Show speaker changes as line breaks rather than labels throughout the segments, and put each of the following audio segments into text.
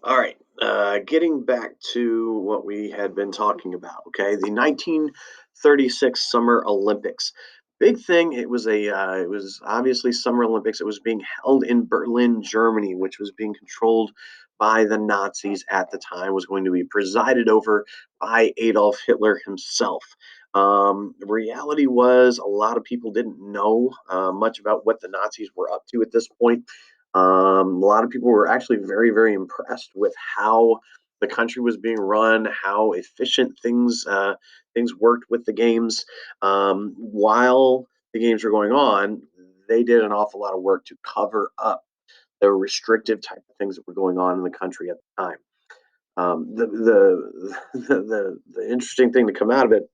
All right. Getting back to what we had been talking about. Okay, the 1936 Summer Olympics. Big thing. It was obviously Summer Olympics. It was being held in Berlin, Germany, which was being controlled by the Nazis at the time. Was going to be presided over by Adolf Hitler himself. The reality was a lot of people didn't know much about what the Nazis were up to at this point. A lot of people were actually very, very impressed with how the country was being run, how efficient things worked with the games. While the games were going on, they did an awful lot of work to cover up the restrictive type of things that were going on in the country at the time. The interesting thing to come out of it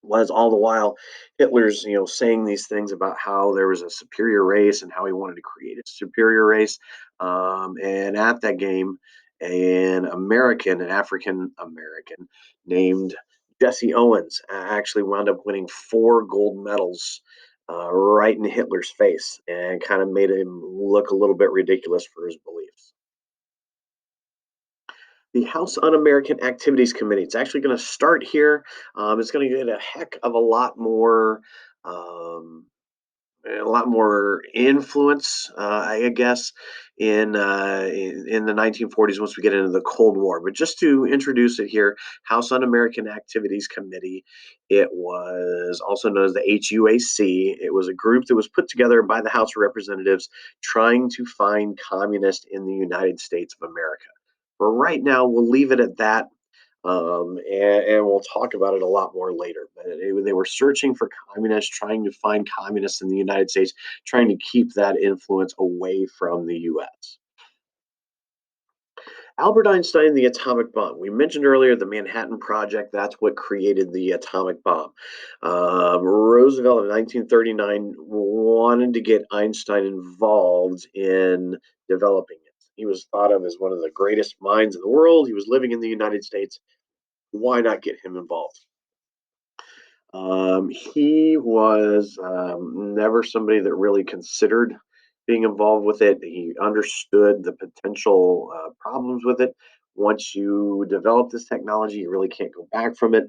was all the while Hitler's, saying these things about how there was a superior race and how he wanted to create a superior race. And at that game, an African American named Jesse Owens, actually wound up winning four gold medals right in Hitler's face and kind of made him look a little bit ridiculous for his beliefs. The House Un-American Activities Committee. It's actually going to start here. It's going to get a heck of um, a lot more influence, I guess, in the 1940s once we get into the Cold War. But just to introduce it here, House Un-American Activities Committee. It was also known as the HUAC. It was a group that was put together by the House of Representatives trying to find communists in the United States of America. For right now, we'll leave it at that. And we'll talk about it a lot more later. But they were searching for communists, trying to find communists in the United States, trying to keep that influence away from the U.S. Albert Einstein, the atomic bomb. We mentioned earlier the Manhattan Project. That's what created the atomic bomb. Roosevelt in 1939 wanted to get Einstein involved in developing it. He was thought of as one of the greatest minds in the world. He was living in the United States. Why not get him involved? He was never somebody that really considered being involved with it. He understood the potential problems with it. Once you develop this technology, you really can't go back from it.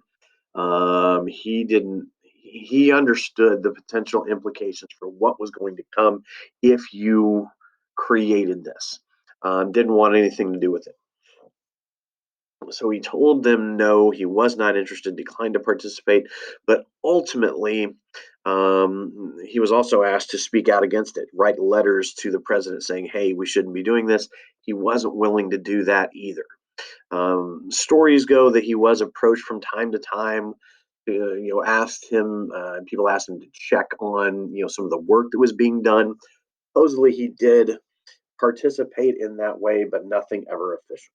He didn't. He understood the potential implications for what was going to come if you created this. Didn't want anything to do with it. So he told them no, he was not interested, declined to participate. But ultimately, he was also asked to speak out against it, write letters to the president saying, hey, we shouldn't be doing this. He wasn't willing to do that either. Stories go that he was approached from time to time. People asked him to check on, some of the work that was being done. Supposedly, he did participate in that way, but nothing ever official.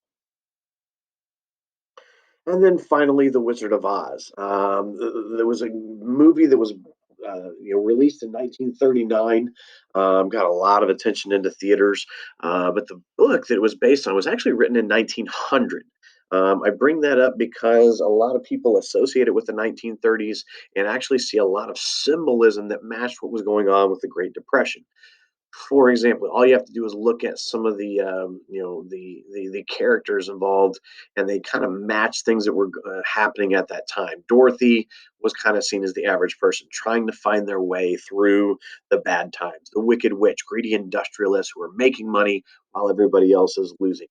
And then finally, The Wizard of Oz. There was a movie that was released in 1939, got a lot of attention into theaters. But the book that it was based on was actually written in 1900. I bring that up because a lot of people associate it with the 1930s and actually see a lot of symbolism that matched what was going on with the Great Depression. For example, all you have to do is look at some of the characters involved, and they kind of match things that were happening at that time. Dorothy was kind of seen as the average person trying to find their way through the bad times. The Wicked Witch, greedy industrialists who are making money while everybody else is losing.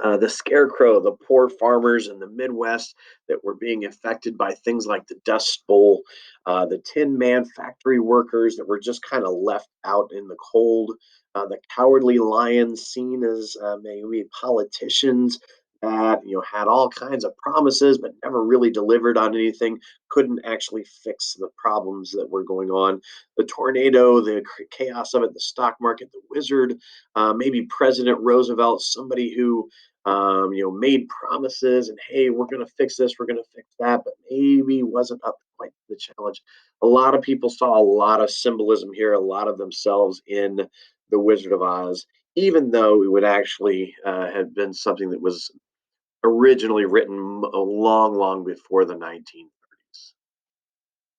The scarecrow, the poor farmers in the Midwest that were being affected by things like the Dust Bowl, the Tin Man factory workers that were just kind of left out in the cold, the cowardly lions seen as maybe politicians that had all kinds of promises but never really delivered on anything, couldn't actually fix the problems that were going on. The tornado, the chaos of it, the stock market, the wizard, maybe President Roosevelt, somebody who made promises and hey, we're going to fix this, we're going to fix that, but maybe wasn't up quite to the challenge. A lot of people saw a lot of symbolism here, a lot of themselves in the Wizard of Oz, even though it would actually have been something that was originally written long, long before the 1930s.